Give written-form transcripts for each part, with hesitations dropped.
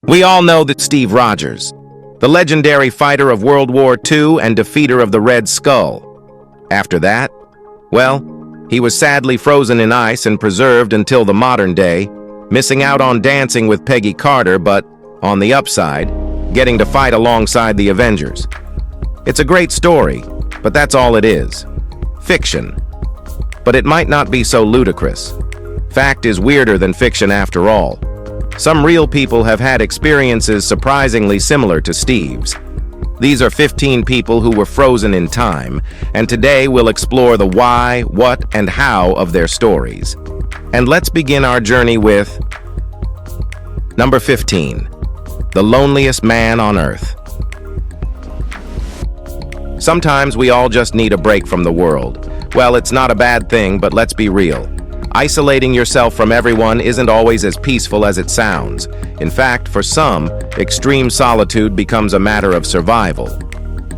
We all know that Steve Rogers, the legendary fighter of World War II and defeater of the Red Skull. After that, well, he was sadly frozen in ice and preserved until the modern day, missing out on dancing with Peggy Carter, but, on the upside, getting to fight alongside the Avengers. It's a great story, but that's all it is. Fiction. But it might not be so ludicrous. Fact is weirder than fiction after all. Some real people have had experiences surprisingly similar to Steve's. These are 15 people who were frozen in time, and today we'll explore the why, what, and how of their stories. And let's begin our journey with number 15, the loneliest man on Earth. Sometimes we all just need a break from the world. Well, it's not a bad thing, but let's be real. Isolating yourself from everyone isn't always as peaceful as it sounds. In fact, for some, extreme solitude becomes a matter of survival.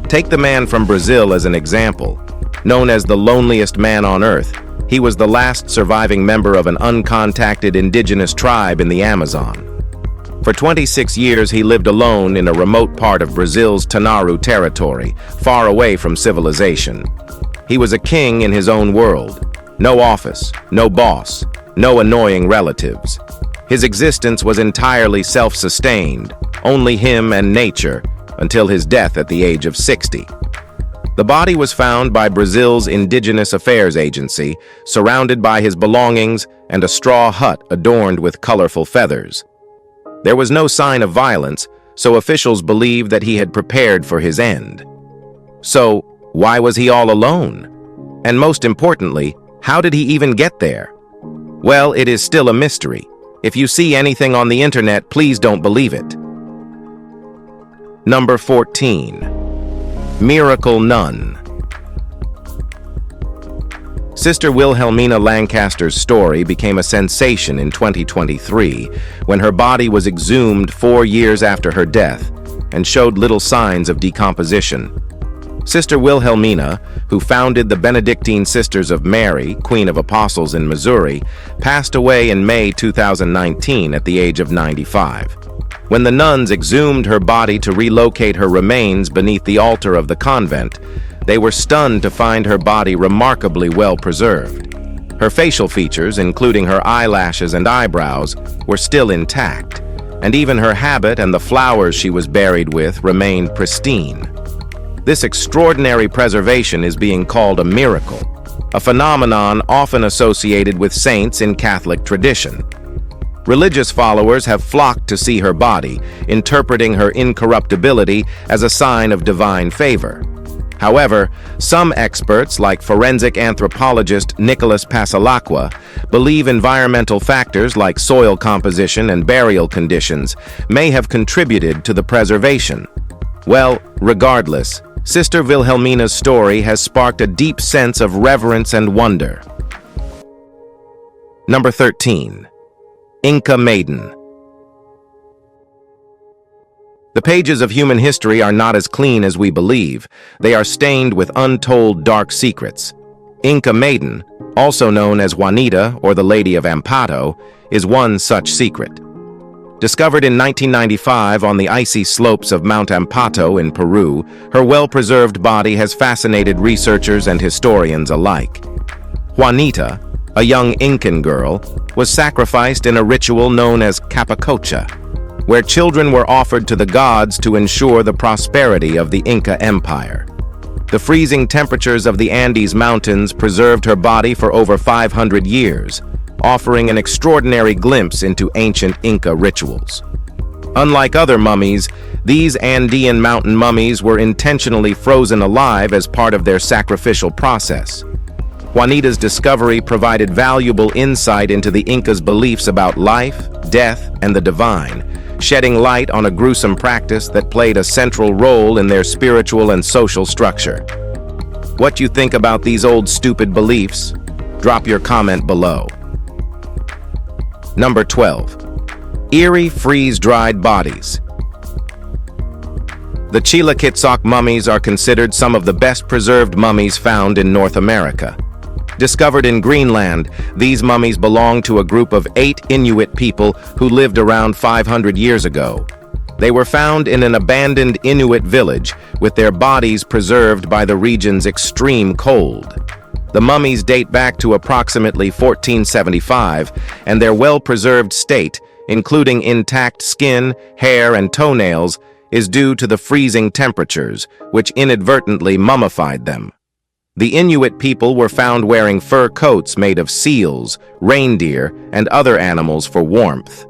Take the man from Brazil as an example. Known as the loneliest man on Earth, he was the last surviving member of an uncontacted indigenous tribe in the Amazon. For 26 years, he lived alone in a remote part of Brazil's Tanaru territory, far away from civilization. He was a king in his own world. No office, no boss, no annoying relatives. His existence was entirely self-sustained, only him and nature, until his death at the age of 60. The body was found by Brazil's Indigenous Affairs Agency, surrounded by his belongings and a straw hut adorned with colorful feathers. There was no sign of violence, so officials believed that he had prepared for his end. So, why was he all alone? And most importantly, how did he even get there? Well, it is still a mystery. If you see anything on the internet, please don't believe it. Number 14. Miracle Nun. Sister Wilhelmina Lancaster's story became a sensation in 2023 when her body was exhumed 4 years after her death and showed little signs of decomposition. Sister Wilhelmina, who founded the Benedictine Sisters of Mary, Queen of Apostles in Missouri, passed away in May 2019 at the age of 95. When the nuns exhumed her body to relocate her remains beneath the altar of the convent, they were stunned to find her body remarkably well preserved. Her facial features, including her eyelashes and eyebrows, were still intact, and even her habit and the flowers she was buried with remained pristine. This extraordinary preservation is being called a miracle, a phenomenon often associated with saints in Catholic tradition. Religious followers have flocked to see her body, interpreting her incorruptibility as a sign of divine favor. However, some experts, like forensic anthropologist Nicholas Pasalacqua, believe environmental factors like soil composition and burial conditions may have contributed to the preservation. Well, regardless, Sister Wilhelmina's story has sparked a deep sense of reverence and wonder. Number 13. Inca Maiden. The pages of human history are not as clean as we believe. They are stained with untold dark secrets. Inca Maiden, also known as Juanita or the Lady of Ampato, is one such secret. Discovered in 1995 on the icy slopes of Mount Ampato in Peru, her well-preserved body has fascinated researchers and historians alike. Juanita, a young Incan girl, was sacrificed in a ritual known as Capacocha, where children were offered to the gods to ensure the prosperity of the Inca Empire. The freezing temperatures of the Andes Mountains preserved her body for over 500 years, offering an extraordinary glimpse into ancient Inca rituals. Unlike other mummies, these Andean mountain mummies were intentionally frozen alive as part of their sacrificial process. Juanita's discovery provided valuable insight into the Incas' beliefs about life, death, and the divine, shedding light on a gruesome practice that played a central role in their spiritual and social structure. What you think about these old stupid beliefs? Drop your comment below. Number 12. Eerie freeze-dried bodies. The Chilaquitzoc mummies are considered some of the best preserved mummies found in North America. Discovered in Greenland, these mummies belong to a group of 8 Inuit people who lived around 500 years ago. They were found in an abandoned Inuit village, with their bodies preserved by the region's extreme cold. The mummies date back to approximately 1475, and their well-preserved state, including intact skin, hair, and toenails, is due to the freezing temperatures, which inadvertently mummified them. The Inuit people were found wearing fur coats made of seals, reindeer, and other animals for warmth.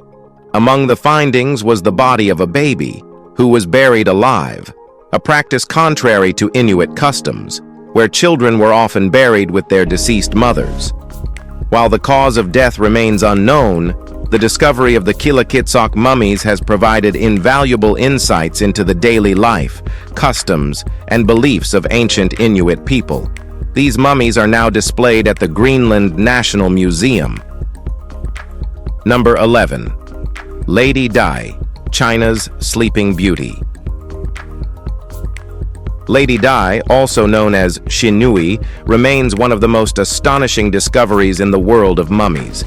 Among the findings was the body of a baby, who was buried alive, a practice contrary to Inuit customs, where children were often buried with their deceased mothers. While the cause of death remains unknown, the discovery of the Kilakitsok mummies has provided invaluable insights into the daily life, customs, and beliefs of ancient Inuit people. These mummies are now displayed at the Greenland National Museum. Number 11. Lady Dai, China's Sleeping Beauty. Lady Dai, also known as Shinui, remains one of the most astonishing discoveries in the world of mummies.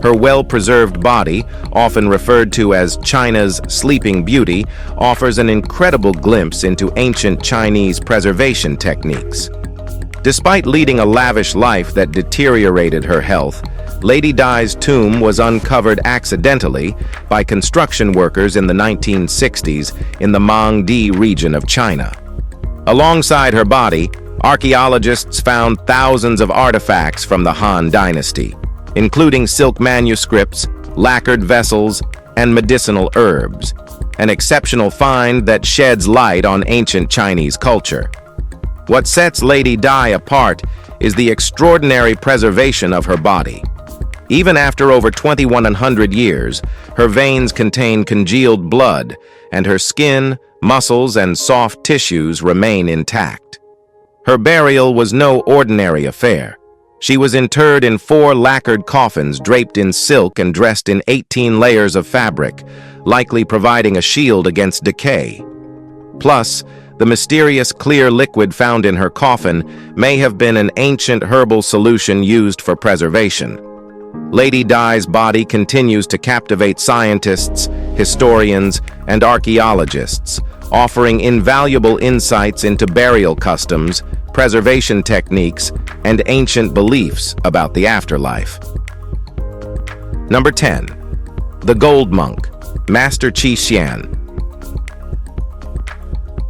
Her well-preserved body, often referred to as China's Sleeping Beauty, offers an incredible glimpse into ancient Chinese preservation techniques. Despite leading a lavish life that deteriorated her health, Lady Dai's tomb was uncovered accidentally by construction workers in the 1960s in the Mangdi region of China. Alongside her body, archaeologists found thousands of artifacts from the Han Dynasty, including silk manuscripts, lacquered vessels, and medicinal herbs, an exceptional find that sheds light on ancient Chinese culture. What sets Lady Dai apart is the extraordinary preservation of her body. Even after over 2,100 years, her veins contain congealed blood, and her skin, muscles, and soft tissues remain intact. Her burial was no ordinary affair. She was interred in 4 lacquered coffins draped in silk and dressed in 18 layers of fabric, likely providing a shield against decay. Plus, the mysterious clear liquid found in her coffin may have been an ancient herbal solution used for preservation. Lady Dai's body continues to captivate scientists, historians, and archaeologists, offering invaluable insights into burial customs, preservation techniques, and ancient beliefs about the afterlife. Number 10. The Gold Monk, Master Qi Xian.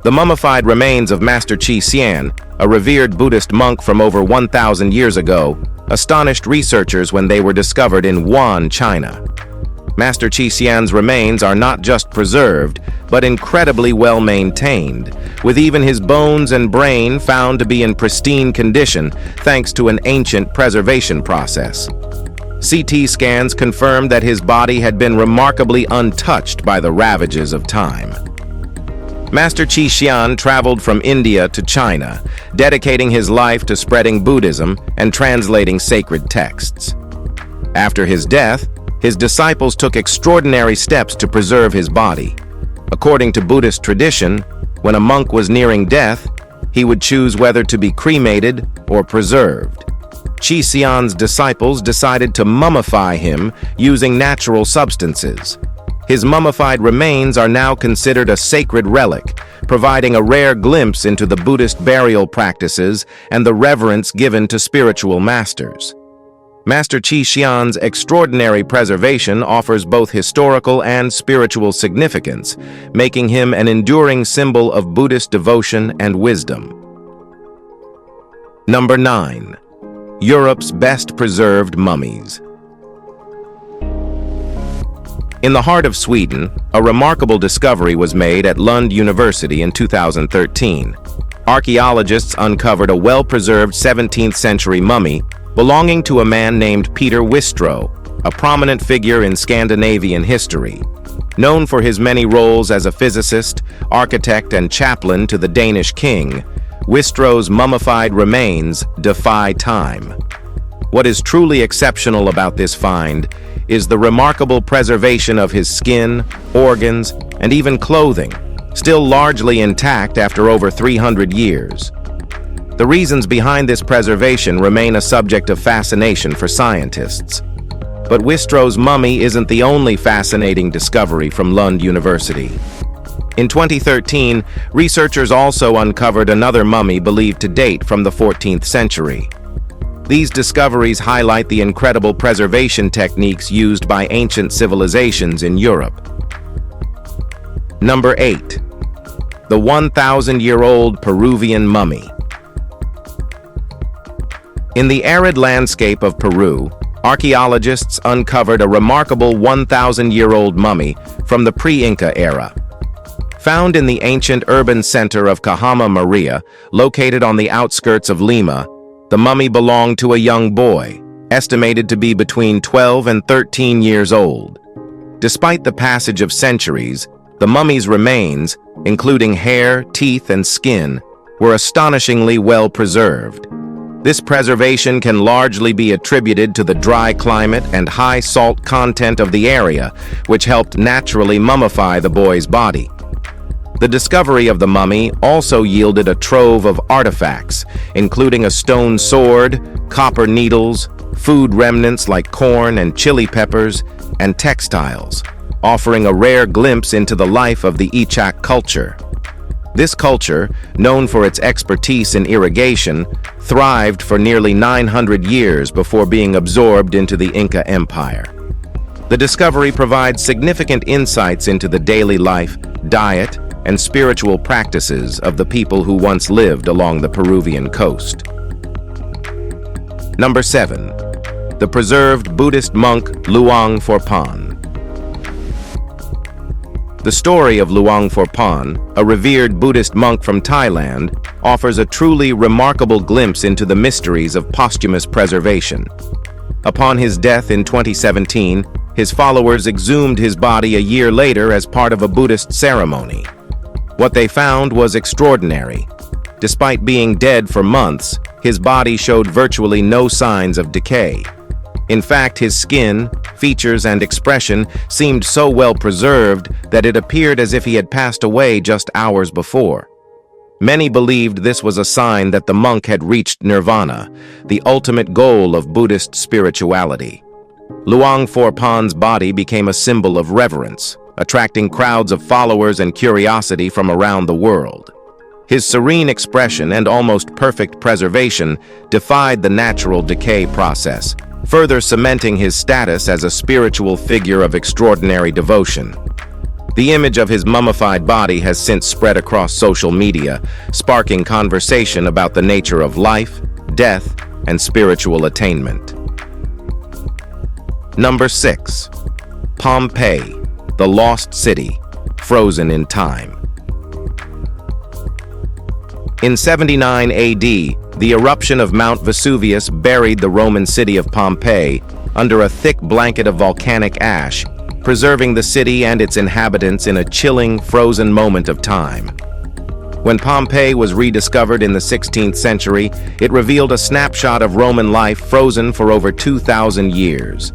The mummified remains of Master Qi Xian, a revered Buddhist monk from over 1,000 years ago, astonished researchers when they were discovered in Wuhan, China. Master Qi Xian's remains are not just preserved, but incredibly well maintained, with even his bones and brain found to be in pristine condition thanks to an ancient preservation process. CT scans confirmed that his body had been remarkably untouched by the ravages of time. Master Qi Xian traveled from India to China, dedicating his life to spreading Buddhism and translating sacred texts. After his death, his disciples took extraordinary steps to preserve his body. According to Buddhist tradition, when a monk was nearing death, he would choose whether to be cremated or preserved. Qi Xian's disciples decided to mummify him using natural substances. His mummified remains are now considered a sacred relic, providing a rare glimpse into the Buddhist burial practices and the reverence given to spiritual masters. Master Qi Xian's extraordinary preservation offers both historical and spiritual significance, making him an enduring symbol of Buddhist devotion and wisdom. Number 9. Europe's best preserved mummies. In the heart of Sweden, a remarkable discovery was made at Lund University in 2013. Archaeologists uncovered a well-preserved 17th century mummy belonging to a man named Peter Wistrow, a prominent figure in Scandinavian history. Known for his many roles as a physicist, architect, and chaplain to the Danish king, Wistrow's mummified remains defy time. What is truly exceptional about this find is the remarkable preservation of his skin, organs, and even clothing, still largely intact after over 300 years. The reasons behind this preservation remain a subject of fascination for scientists. But Wistro's mummy isn't the only fascinating discovery from Lund University. In 2013, researchers also uncovered another mummy believed to date from the 14th century. These discoveries highlight the incredible preservation techniques used by ancient civilizations in Europe. Number 8. The 1,000-year-old Peruvian mummy. In the arid landscape of Peru, archaeologists uncovered a remarkable 1,000-year-old mummy from the pre-Inca era. Found in the ancient urban center of Cajama Maria, located on the outskirts of Lima, the mummy belonged to a young boy, estimated to be between 12 and 13 years old. Despite the passage of centuries, the mummy's remains, including hair, teeth, and skin, were astonishingly well preserved. This preservation can largely be attributed to the dry climate and high salt content of the area, which helped naturally mummify the boy's body. The discovery of the mummy also yielded a trove of artifacts, including a stone sword, copper needles, food remnants like corn and chili peppers, and textiles, offering a rare glimpse into the life of the Ichak culture. This culture, known for its expertise in irrigation, thrived for nearly 900 years before being absorbed into the Inca Empire. The discovery provides significant insights into the daily life, diet, and spiritual practices of the people who once lived along the Peruvian coast. Number 7. The preserved Buddhist monk Luang Phopan. The story of Luang Phopan, a revered Buddhist monk from Thailand, offers a truly remarkable glimpse into the mysteries of posthumous preservation. Upon his death in 2017, his followers exhumed his body a year later as part of a Buddhist ceremony. What they found was extraordinary. Despite being dead for months, his body showed virtually no signs of decay. In fact, his skin, features, and expression seemed so well preserved that it appeared as if he had passed away just hours before. Many believed this was a sign that the monk had reached nirvana, the ultimate goal of Buddhist spirituality. Luang Phopan's body became a symbol of reverence, attracting crowds of followers and curiosity from around the world. His serene expression and almost perfect preservation defied the natural decay process, further cementing his status as a spiritual figure of extraordinary devotion. The image of his mummified body has since spread across social media, sparking conversation about the nature of life, death, and spiritual attainment. Number 6. Pompeii, the lost city, frozen in time. In 79 AD, the eruption of Mount Vesuvius buried the Roman city of Pompeii under a thick blanket of volcanic ash, preserving the city and its inhabitants in a chilling, frozen moment of time. When Pompeii was rediscovered in the 16th century, it revealed a snapshot of Roman life frozen for over 2,000 years.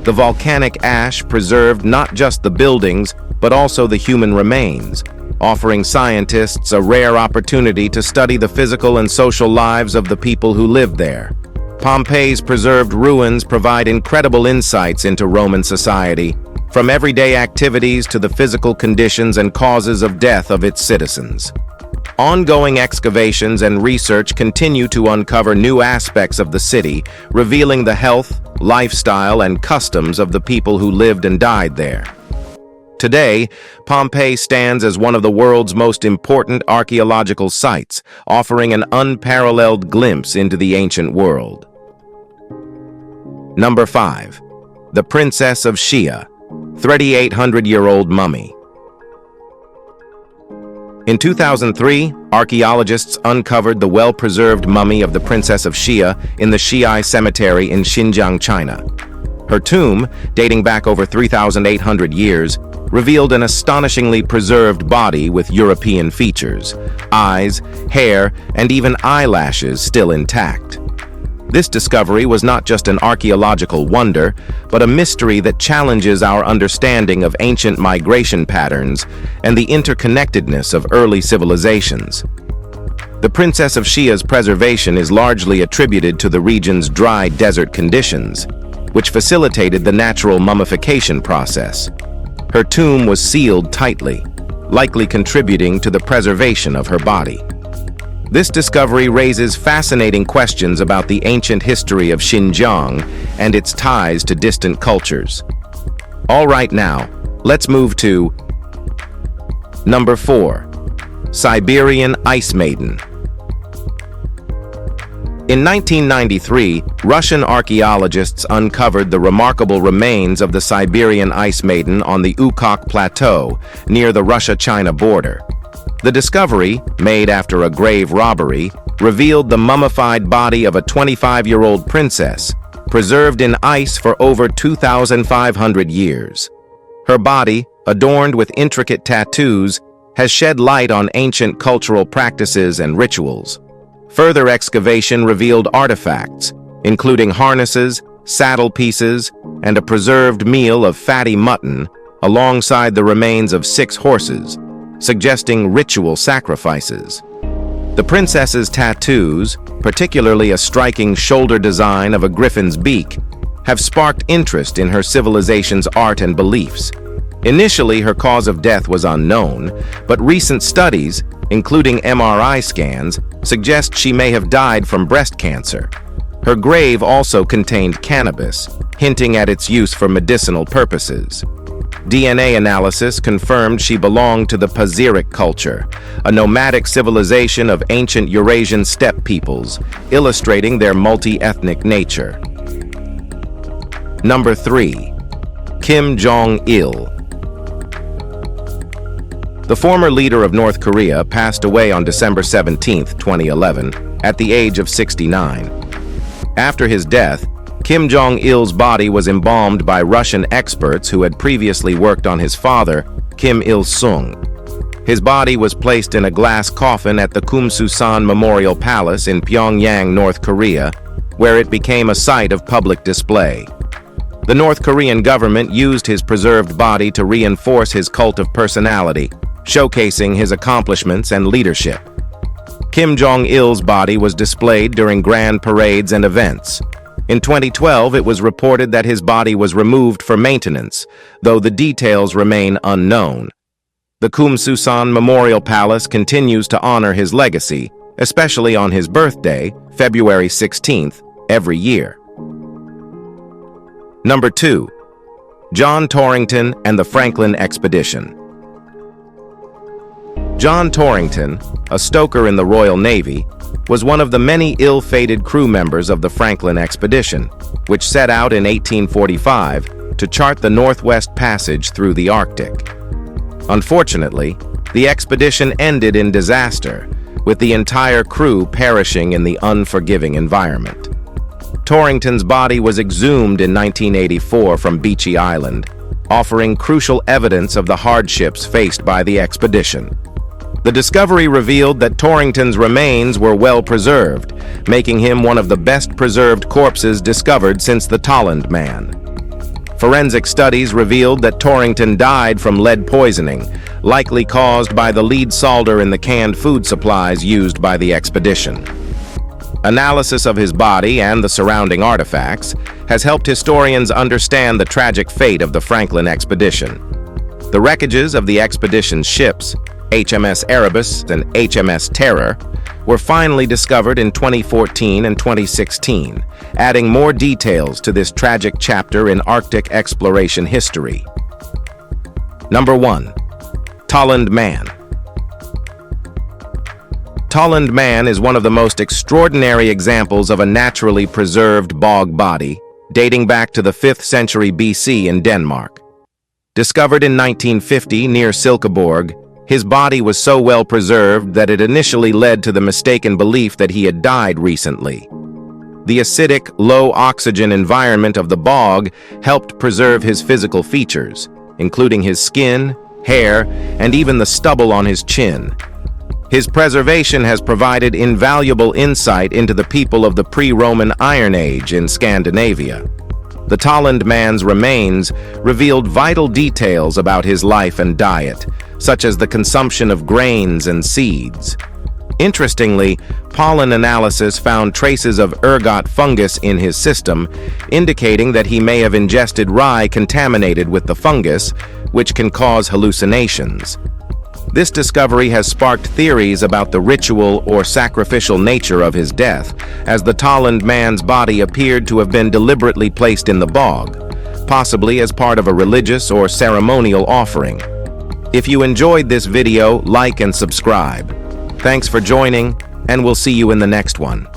The volcanic ash preserved not just the buildings, but also the human remains, offering scientists a rare opportunity to study the physical and social lives of the people who lived there. Pompeii's preserved ruins provide incredible insights into Roman society, from everyday activities to the physical conditions and causes of death of its citizens. Ongoing excavations and research continue to uncover new aspects of the city, revealing the health, lifestyle, and customs of the people who lived and died there. Today, Pompeii stands as one of the world's most important archaeological sites, offering an unparalleled glimpse into the ancient world. Number 5. The Princess of Shia, 3,800-year-old mummy. In 2003, archaeologists uncovered the well-preserved mummy of the Princess of Shia in the Xi'ai Cemetery in Xinjiang, China. Her tomb, dating back over 3,800 years, revealed an astonishingly preserved body with European features, eyes, hair, and even eyelashes still intact. This discovery was not just an archaeological wonder, but a mystery that challenges our understanding of ancient migration patterns and the interconnectedness of early civilizations. The Princess of Shia's preservation is largely attributed to the region's dry desert conditions, which facilitated the natural mummification process. Her tomb was sealed tightly, likely contributing to the preservation of her body. This discovery raises fascinating questions about the ancient history of Xinjiang and its ties to distant cultures. All right, now, let's move to number 4. Siberian Ice Maiden. In 1993, Russian archaeologists uncovered the remarkable remains of the Siberian Ice Maiden on the Ukok Plateau near the Russia-China border. The discovery, made after a grave robbery, revealed the mummified body of a 25-year-old princess, preserved in ice for over 2,500 years. Her body, adorned with intricate tattoos, has shed light on ancient cultural practices and rituals. Further excavation revealed artifacts, including harnesses, saddle pieces, and a preserved meal of fatty mutton, alongside the remains of 6 horses, suggesting ritual sacrifices. The princess's tattoos, particularly a striking shoulder design of a griffin's beak, have sparked interest in her civilization's art and beliefs. Initially, her cause of death was unknown, but recent studies, including MRI scans, suggest she may have died from breast cancer. Her grave also contained cannabis, hinting at its use for medicinal purposes. DNA analysis confirmed she belonged to the Pazyryk culture, a nomadic civilization of ancient Eurasian steppe peoples, illustrating their multi-ethnic nature. Number 3. Kim Jong-il. The former leader of North Korea passed away on December 17, 2011, at the age of 69. After his death, Kim Jong-il's body was embalmed by Russian experts who had previously worked on his father, Kim Il-sung. His body was placed in a glass coffin at the Kumsusan Memorial Palace in Pyongyang, North Korea, where it became a site of public display. The North Korean government used his preserved body to reinforce his cult of personality, showcasing his accomplishments and leadership. Kim Jong-il's body was displayed during grand parades and events. In 2012, it was reported that his body was removed for maintenance, though the details remain unknown. The Kumsusan Memorial Palace continues to honor his legacy, especially on his birthday, February 16th, every year. Number 2. John Torrington and the Franklin Expedition. John Torrington, a stoker in the Royal Navy, was one of the many ill-fated crew members of the Franklin Expedition, which set out in 1845 to chart the Northwest Passage through the Arctic. Unfortunately, the expedition ended in disaster, with the entire crew perishing in the unforgiving environment. Torrington's body was exhumed in 1984 from Beechey Island, offering crucial evidence of the hardships faced by the expedition. The discovery revealed that Torrington's remains were well preserved, making him one of the best preserved corpses discovered since the Tolland Man. Forensic studies revealed that Torrington died from lead poisoning, likely caused by the lead solder in the canned food supplies used by the expedition. Analysis of his body and the surrounding artifacts has helped historians understand the tragic fate of the Franklin expedition. The wreckages of the expedition's ships, HMS Erebus and HMS Terror, were finally discovered in 2014 and 2016, adding more details to this tragic chapter in Arctic exploration history. Number 1. Tolland Man. Tolland Man is one of the most extraordinary examples of a naturally preserved bog body, dating back to the 5th century BC in Denmark. Discovered in 1950 near Silkeborg, his body was so well preserved that it initially led to the mistaken belief that he had died recently. The acidic, low-oxygen environment of the bog helped preserve his physical features, including his skin, hair, and even the stubble on his chin. His preservation has provided invaluable insight into the people of the pre-Roman Iron Age in Scandinavia. The Tolland Man's remains revealed vital details about his life and diet, such as the consumption of grains and seeds. Interestingly, pollen analysis found traces of ergot fungus in his system, indicating that he may have ingested rye contaminated with the fungus, which can cause hallucinations. This discovery has sparked theories about the ritual or sacrificial nature of his death, as the Tolland man's body appeared to have been deliberately placed in the bog, possibly as part of a religious or ceremonial offering. If you enjoyed this video, like and subscribe. Thanks for joining, and we'll see you in the next one.